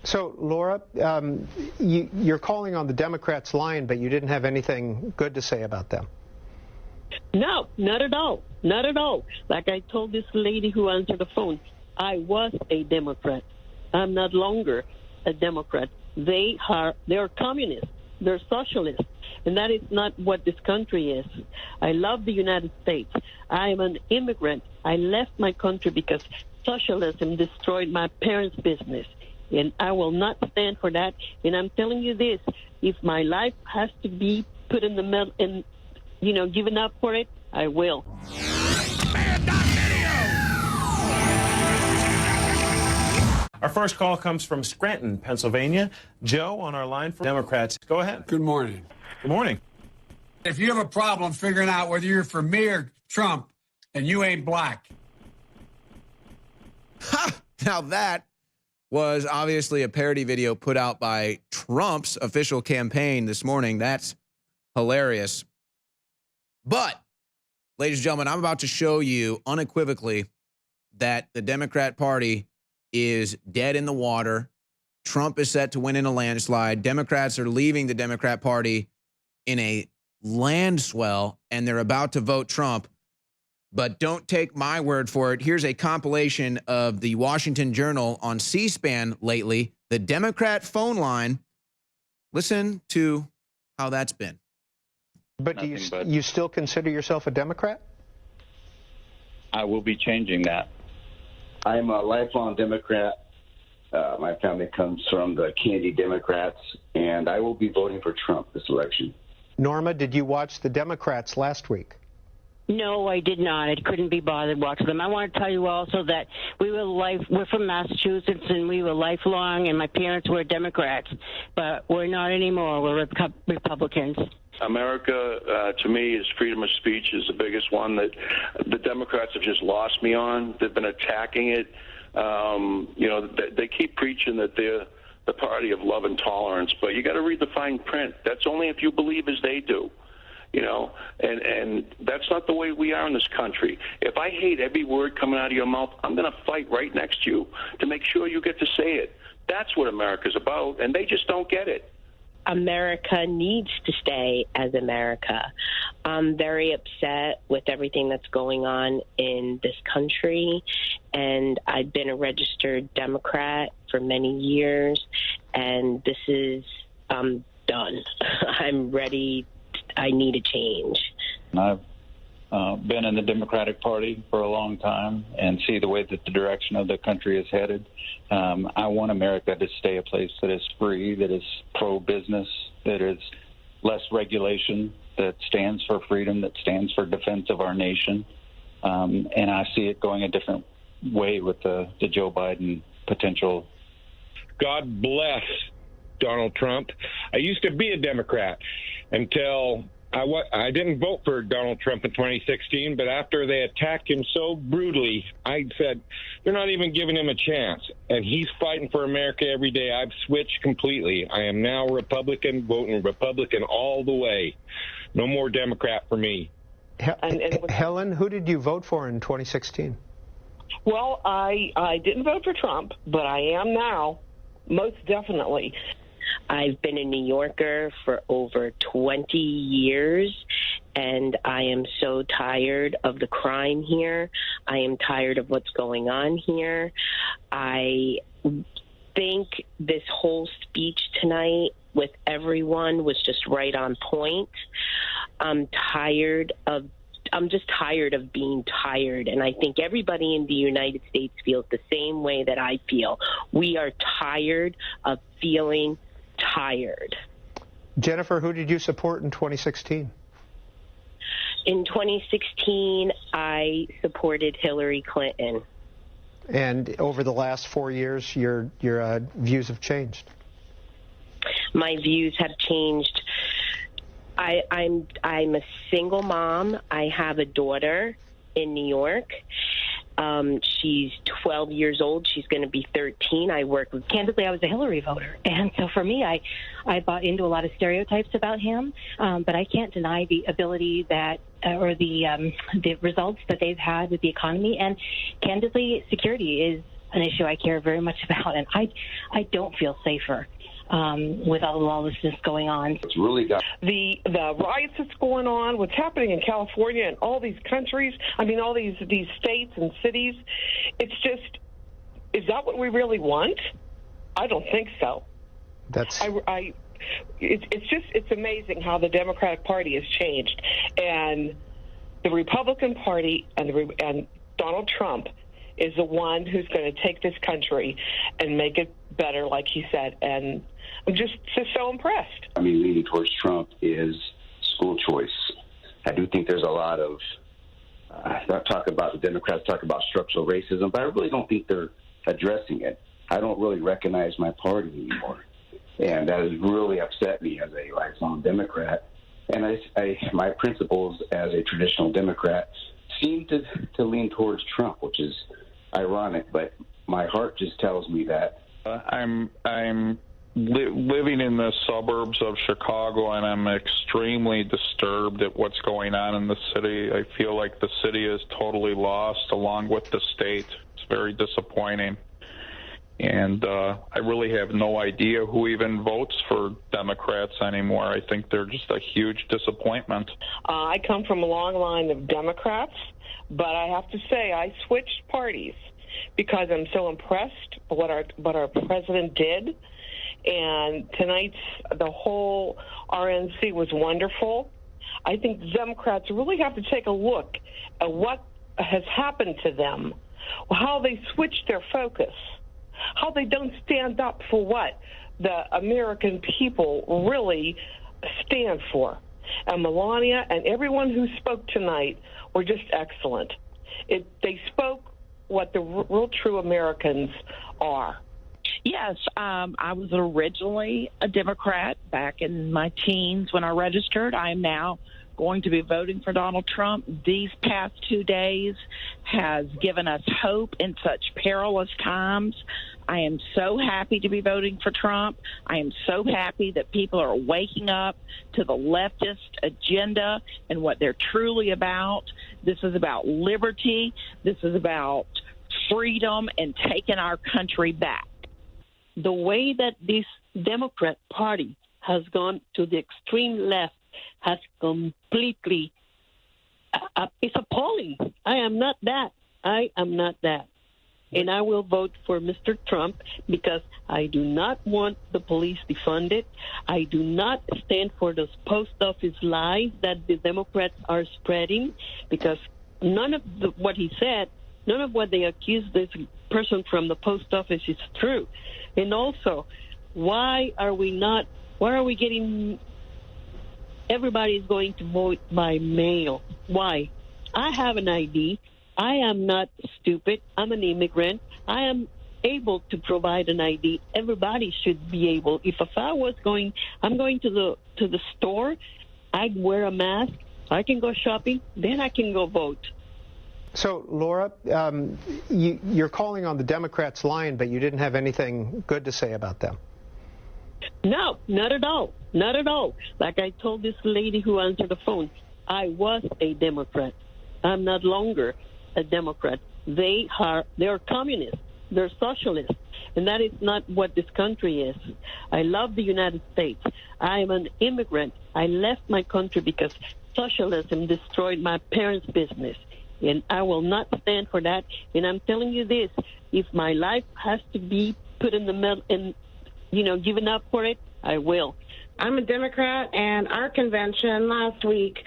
So, Laura, you're calling on the Democrats' line, but you didn't have anything good to say about them. No, not at all. Not at all. Like I told this lady who answered the phone, I was a Democrat. I'm not longer a Democrat. They're communists. They're socialists. And that is not what this country is. I love the United States. I am an immigrant. I left my country because socialism destroyed my parents' business. And I will not stand for that. And I'm telling you this, if my life has to be put in the middle and, given up for it, I will. Our first call comes from Scranton, Pennsylvania. Joe on our line for Democrats. Go ahead. Good morning. Good morning. If you have a problem figuring out whether you're for me or Trump, and you ain't black. Ha! Now that was obviously a parody video put out by Trump's official campaign this morning. That's hilarious. But, ladies and gentlemen, I'm about to show you unequivocally that the Democrat Party is dead in the water. Trump is set to win in a landslide. Democrats are leaving the Democrat Party in a landswell, and they're about to vote Trump. But don't take my word for it. Here's a compilation of the Washington Journal on C-SPAN lately, the Democrat phone line. Listen to how that's been. But do you still consider yourself a Democrat? I will be changing that. I'm a lifelong Democrat. My family comes from the Kennedy Democrats, and I will be voting for Trump this election. Norma, did you watch the Democrats last week? No, I did not. I couldn't be bothered watching them. I want to tell you also that we're from Massachusetts, and we were lifelong, and my parents were Democrats, but we're not anymore. We're Republicans. America, to me, is freedom of speech is the biggest one that the Democrats have just lost me on. They've been attacking it. They keep preaching that they're the party of love and tolerance, but you got to read the fine print. That's only if you believe as they do. And that's not the way we are in this country. If I hate every word coming out of your mouth, I'm going to fight right next to you to make sure you get to say it. That's what America's about, and they just don't get it. America needs to stay as America. I'm very upset with everything that's going on in this country, and I've been a registered Democrat for many years, and this is done. I'm ready. I need a change. I've been in the Democratic Party for a long time and see the way that the direction of the country is headed. I want America to stay a place that is free, that is pro-business, that is less regulation, that stands for freedom, that stands for defense of our nation. And I see it going a different way with the Joe Biden potential. God bless Donald Trump. I used to be a Democrat until I didn't vote for Donald Trump in 2016, but after they attacked him so brutally, I said, they're not even giving him a chance. And he's fighting for America every day. I've switched completely. I am now Republican, voting Republican all the way. No more Democrat for me. Helen, who did you vote for in 2016? Well, I didn't vote for Trump, but I am now, most definitely. I've been a New Yorker for over 20 years, and I am so tired of the crime here. I am tired of what's going on here. I think this whole speech tonight with everyone was just right on point. I'm just tired of being tired, and I think everybody in the United States feels the same way that I feel. We are tired of feeling tired. Jennifer, who did you support in 2016? In 2016, I supported Hillary Clinton. And over the last 4 years, your views have changed? My views have changed. I'm a single mom. I have a daughter in New York. She's 12 years old. She's going to be 13. Candidly, I was a Hillary voter. And so for me, I bought into a lot of stereotypes about him. But I can't deny the ability that or the results that they've had with the economy. And candidly, security is an issue I care very much about, and I don't feel safer with all the lawlessness going on. It's really got the riots that's going on, what's happening in California and all these countries. I mean, all these states and cities. It's just, is that what we really want? I don't think so. It's amazing how the Democratic Party has changed, and the Republican Party and Donald Trump is the one who's going to take this country and make it better, like he said. And I'm just so impressed. I mean, leaning towards Trump is school choice. I do think there's a lot of the Democrats talk about structural racism, but I really don't think they're addressing it. I don't really recognize my party anymore, and that has really upset me as a lifelong Democrat. And my principles as a traditional Democrat seem to lean towards Trump, which is ironic, but my heart just tells me that. I'm living in the suburbs of Chicago, and I'm extremely disturbed at what's going on in the city. I feel like the city is totally lost along with the state. It's very disappointing. And I really have no idea who even votes for Democrats anymore. I think they're just a huge disappointment. I come from a long line of Democrats, but I have to say I switched parties because I'm so impressed with what our president did. And the whole RNC was wonderful. I think Democrats really have to take a look at what has happened to them, how they switched their focus, how they don't stand up for what the American people really stand for. And Melania and everyone who spoke tonight were just excellent. They spoke what the real true Americans are. Yes, I was originally a Democrat back in my teens when I registered. I am now going to be voting for Donald Trump. These past 2 days has given us hope in such perilous times. I am so happy to be voting for Trump. I am so happy that people are waking up to the leftist agenda and what they're truly about. This is about liberty. This is about freedom and taking our country back. The way that this Democrat Party has gone to the extreme left has completely, it's appalling. I am not that. And I will vote for Mr. Trump because I do not want the police defunded. I do not stand for those post office lies that the Democrats are spreading, because none of what he said, none of what they accuse this person from the post office is true. And also, why are we getting, everybody's going to vote by mail? Why? I have an ID. I am not stupid. I'm an immigrant. I am able to provide an ID. Everybody should be able. If I was I'm going to the store, I'd wear a mask. I can go shopping. Then I can go vote. So, Laura, you're calling on the Democrats' line, but you didn't have anything good to say about them. No, not at all. Not at all. Like I told this lady who answered the phone, I was a Democrat. I'm not longer a Democrat. They're communists. They're socialists. And that is not what this country is. I love the United States. I am an immigrant. I left my country because socialism destroyed my parents' business. And I will not stand for that. And I'm telling you this, if my life has to be put in the middle and, given up for it, I will. I'm a Democrat, and our convention last week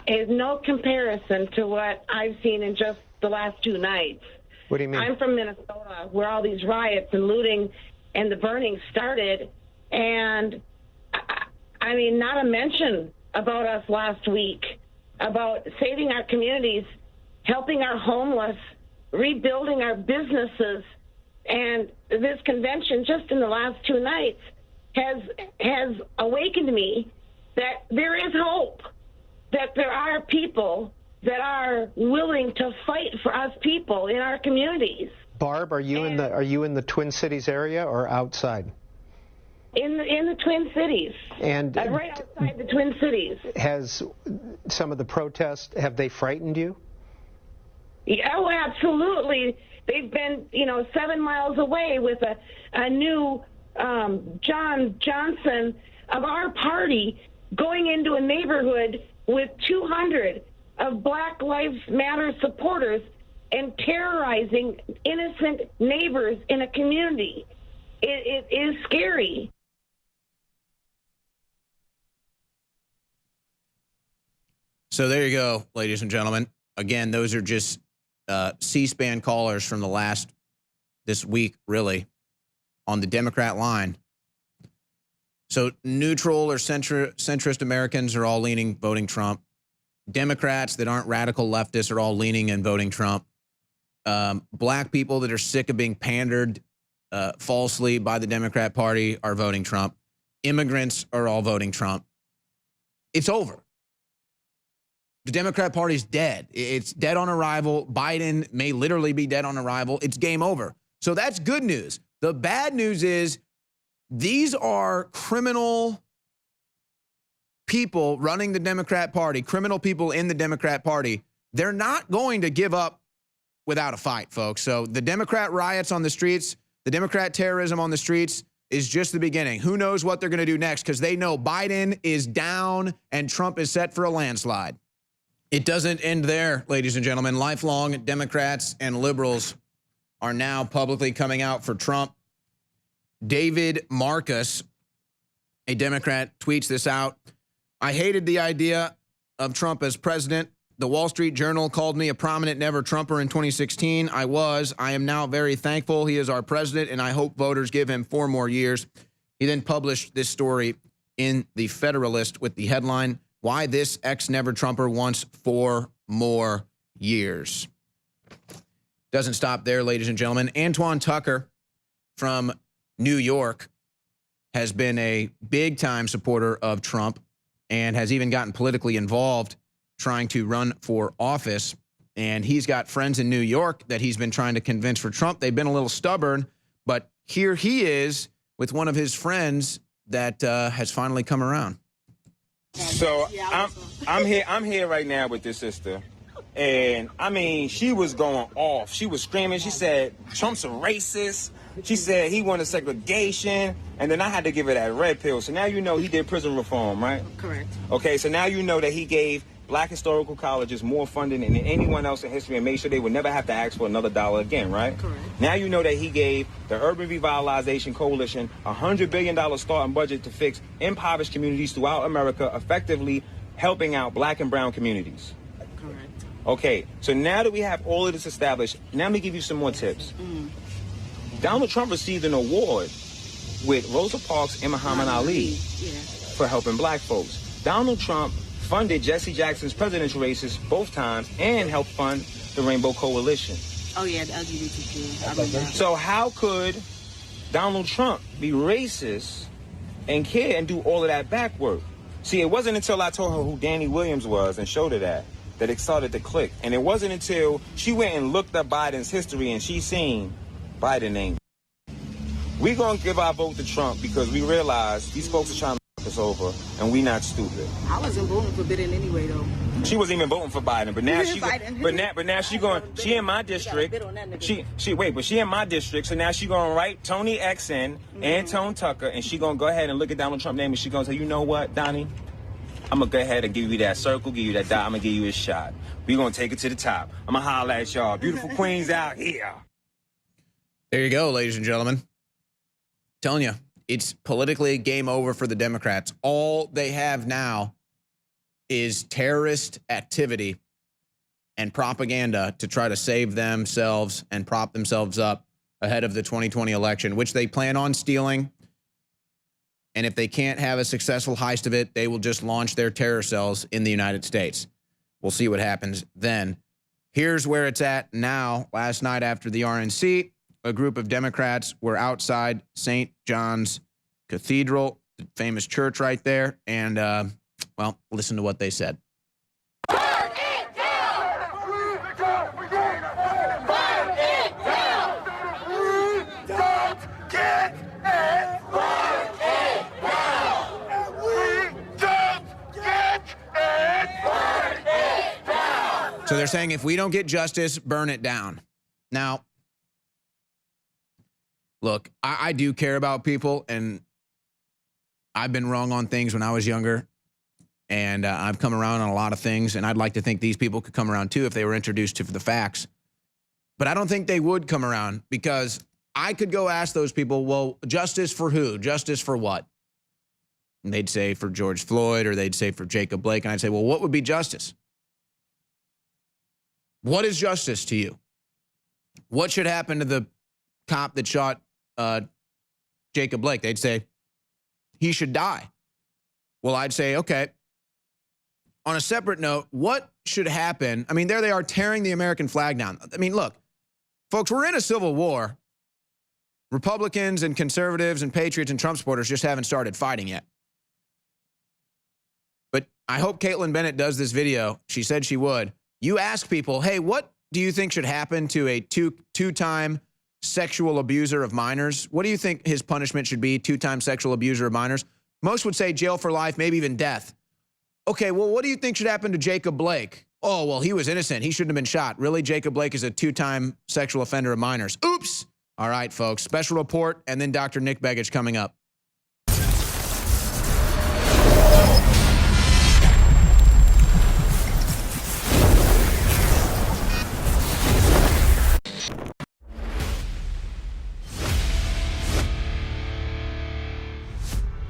is no comparison to what I've seen in just the last 2 nights. What do you mean? I'm from Minnesota, where all these riots and looting and the burning started. And, I mean, not a mention about us last week, about saving our communities, helping our homeless, rebuilding our businesses. And this convention, just in the last 2 nights, has awakened me that there is hope, that there are people that are willing to fight for us people in our communities. Barb, are you in the Twin Cities area or outside? In the Twin Cities. And right outside the Twin Cities. Has some of the protests, have they frightened you? Oh, absolutely. They've been, 7 miles away with a new John Johnson of our party going into a neighborhood with 200 of Black Lives Matter supporters and terrorizing innocent neighbors in a community. It is scary. So there you go, ladies and gentlemen. Again, those are just C-SPAN callers from this week, really, on the Democrat line. So neutral or centrist Americans are all leaning, voting Trump. Democrats that aren't radical leftists are all leaning and voting Trump. Black people that are sick of being pandered falsely by the Democrat Party are voting Trump. Immigrants are all voting Trump. It's over. The Democrat Party's dead. It's dead on arrival. Biden may literally be dead on arrival. It's game over. So that's good news. The bad news is these are criminal people running the Democrat Party, criminal people in the Democrat Party. They're not going to give up without a fight, folks. So the Democrat riots on the streets, the Democrat terrorism on the streets is just the beginning. Who knows what they're going to do next, because they know Biden is down and Trump is set for a landslide. It doesn't end there, ladies and gentlemen. Lifelong Democrats and liberals are now publicly coming out for Trump. David Marcus, a Democrat, tweets this out. I hated the idea of Trump as president. The Wall Street Journal called me a prominent never-Trumper in 2016. I am now very thankful he is our president, and I hope voters give him 4 more years. He then published this story in The Federalist with the headline, Why This Ex-Never-Trumper Wants 4 More Years. Doesn't stop there, ladies and gentlemen. Antoine Tucker from New York has been a big-time supporter of Trump and has even gotten politically involved trying to run for office. And he's got friends in New York that he's been trying to convince for Trump. They've been a little stubborn, but here he is with one of his friends that has finally come around. So I'm here right now with this sister. And I mean, she was going off. She was screaming. She said, Trump's a racist. She said he wanted segregation. And then I had to give her that red pill. So now you know he did prison reform, right? Correct. Okay, so now you know that he gave Black historical colleges more funding than anyone else in history and made sure they would never have to ask for another dollar again, right? Correct. Now you know that he gave the Urban Revitalization Coalition a $100 billion starting budget to fix impoverished communities throughout America, effectively helping out Black and brown communities. Correct. Okay, so now that we have all of this established, now let me give you some more tips. Donald Trump received an award with Rosa Parks and Muhammad Ali for helping Black folks. Donald Trump funded Jesse Jackson's presidential races both times and helped fund the Rainbow Coalition. Oh, yeah, the LGBTQ. So how could Donald Trump be racist and care and do all of that back work? See, it wasn't until I told her who Danny Williams was and showed her that it started to click. And it wasn't until she went and looked up Biden's history and she seen Biden name. We're going to give our vote to Trump because we realize these folks are trying to fuck us over and we not stupid. I wasn't voting for Biden anyway, though. She wasn't even voting for Biden, but now she she in my district. She in my district, so now she gonna write Tony X in and Tone Tucker, and she gonna go ahead and look at Donald Trump's name, and she gonna say, you know what, Donnie? I'm gonna go ahead and give you that circle, give you that dot, I'm gonna give you a shot. We gonna take it to the top. I'm gonna holler at y'all. Beautiful queens out here. There you go, ladies and gentlemen. Telling you, it's politically game over for the Democrats. All they have now is terrorist activity and propaganda to try to save themselves and prop themselves up ahead of the 2020 election, which they plan on stealing. And if they can't have a successful heist of it, they will just launch their terror cells in the United States. We'll see what happens then. Here's where it's at now. Last night after the RNC, a group of Democrats were outside St. John's Cathedral, the famous church right there, and well, listen to what they said. Burn it down! Burn it down! We don't get it! Burn it down! We don't get it! Burn it down! So they're saying if we don't get justice, burn it down. Now, Look, I do care about people, and I've been wrong on things when I was younger, and I've come around on a lot of things, and I'd like to think these people could come around too if they were introduced to the facts. But I don't think they would come around, because I could go ask those people, well, justice for who? Justice for what? And they'd say for George Floyd, or they'd say for Jacob Blake, and I'd say, well, what would be justice? What is justice to you? What should happen to the cop that shot Jacob Blake? They'd say, he should die. Well, I'd say, okay. On a separate note, what should happen? I mean, there they are tearing the American flag down. I mean, look, folks, we're in a civil war. Republicans and conservatives and patriots and Trump supporters just haven't started fighting yet. But I hope Caitlin Bennett does this video. She said she would. You ask people, hey, what do you think should happen to a two-time sexual abuser of minors? What do you think his punishment should be, two-time sexual abuser of minors? Most would say jail for life, maybe even death. Okay, well, what do you think should happen to Jacob Blake? Oh, well, he was innocent. He shouldn't have been shot. Really? Jacob Blake is a two-time sexual offender of minors. Oops. All right, folks. Special report, and then Dr. Nick Begich coming up.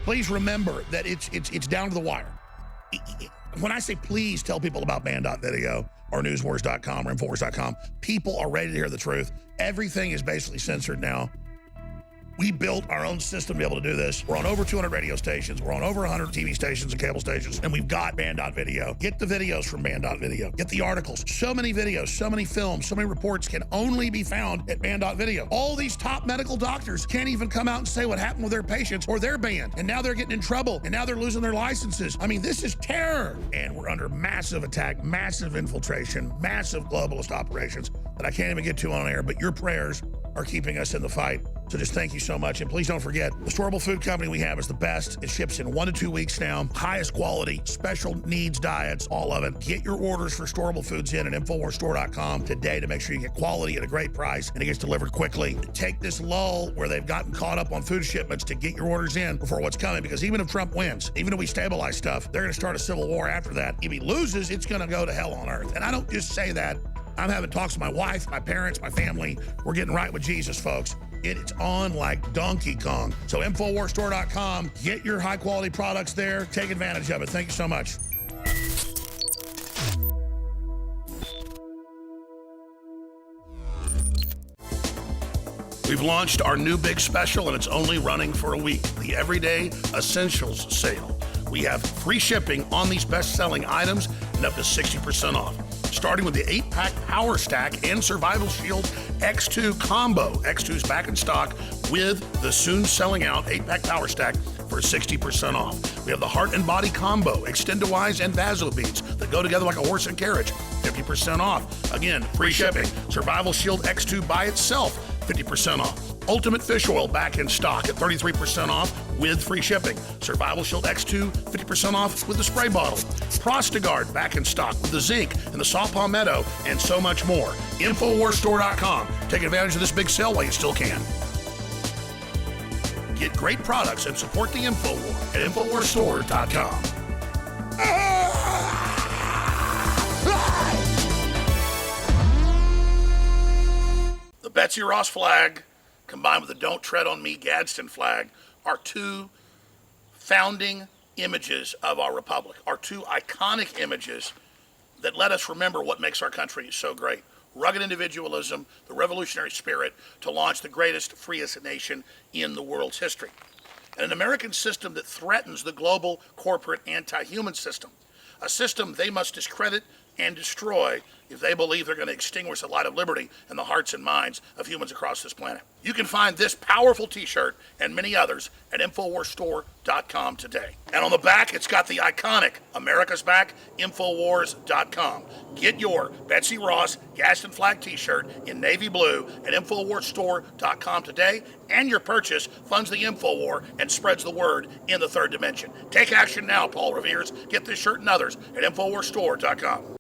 Please remember that it's down to the wire. When I say please tell people about band.video or newswars.com or infowars.com, people are ready to hear the truth. Everything is basically censored now. We built our own system to be able to do this. We're on over 200 radio stations. We're on over 100 TV stations and cable stations, and we've got band.video. Get the videos from band.video. Get the articles. So many videos, so many films, so many reports can only be found at band.video. All these top medical doctors can't even come out and say what happened with their patients or their band, and now they're getting in trouble, and now they're losing their licenses. I mean, this is terror, and we're under massive attack, massive infiltration, massive globalist operations that I can't even get to on air, but your prayers are keeping us in the fight. So just thank you so much. And please don't forget, the Storable Food Company we have is the best. It ships in 1 to 2 weeks now. Highest quality, special needs diets, all of it. Get your orders for Storable Foods in at InfoWarsStore.com today to make sure you get quality at a great price and it gets delivered quickly. Take this lull where they've gotten caught up on food shipments to get your orders in before what's coming, because even if Trump wins, even if we stabilize stuff, they're going to start a civil war after that. If he loses, it's going to go to hell on earth. And I don't just say that. I'm having talks with my wife, my parents, my family. We're getting right with Jesus, folks. It's on like Donkey Kong. So InfoWarsStore.com. Get your high-quality products there. Take advantage of it. Thank you so much. We've launched our new big special, and it's only running for a week. The Everyday Essentials Sale. We have free shipping on these best-selling items and up to 60% off. Starting with the 8-pack Power Stack and Survival Shield X2 combo. X2 is back in stock with the soon selling out 8-pack Power Stack for 60% off. We have the Heart and Body combo, Extendawise and Vaso Beads that go together like a horse and carriage, 50% off. Again, free shipping. Survival Shield X2 by itself, 50% off. Ultimate Fish Oil back in stock at 33% off with free shipping. Survival Shield X2, 50% off with the spray bottle. Prostagard back in stock with the zinc and the saw palmetto and so much more. InfoWarsStore.com. Take advantage of this big sale while you still can. Get great products and support the InfoWar at InfoWarsStore.com. The Betsy Ross flag combined with the Don't Tread on Me Gadsden flag are two founding images of our republic, are two iconic images that let us remember what makes our country so great. Rugged individualism, the revolutionary spirit to launch the greatest, freest nation in the world's history. And an American system that threatens the global corporate anti-human system, a system they must discredit and destroy if they believe they're going to extinguish the light of liberty in the hearts and minds of humans across this planet. You can find this powerful t-shirt and many others at InfoWarsStore.com today. And on the back, it's got the iconic America's Back, Infowars.com. Get your Betsy Ross Gadsden flag t-shirt in navy blue at InfoWarsStore.com today, and your purchase funds the InfoWar and spreads the word in the third dimension. Take action now, Paul Revere's. Get this shirt and others at InfoWarsStore.com.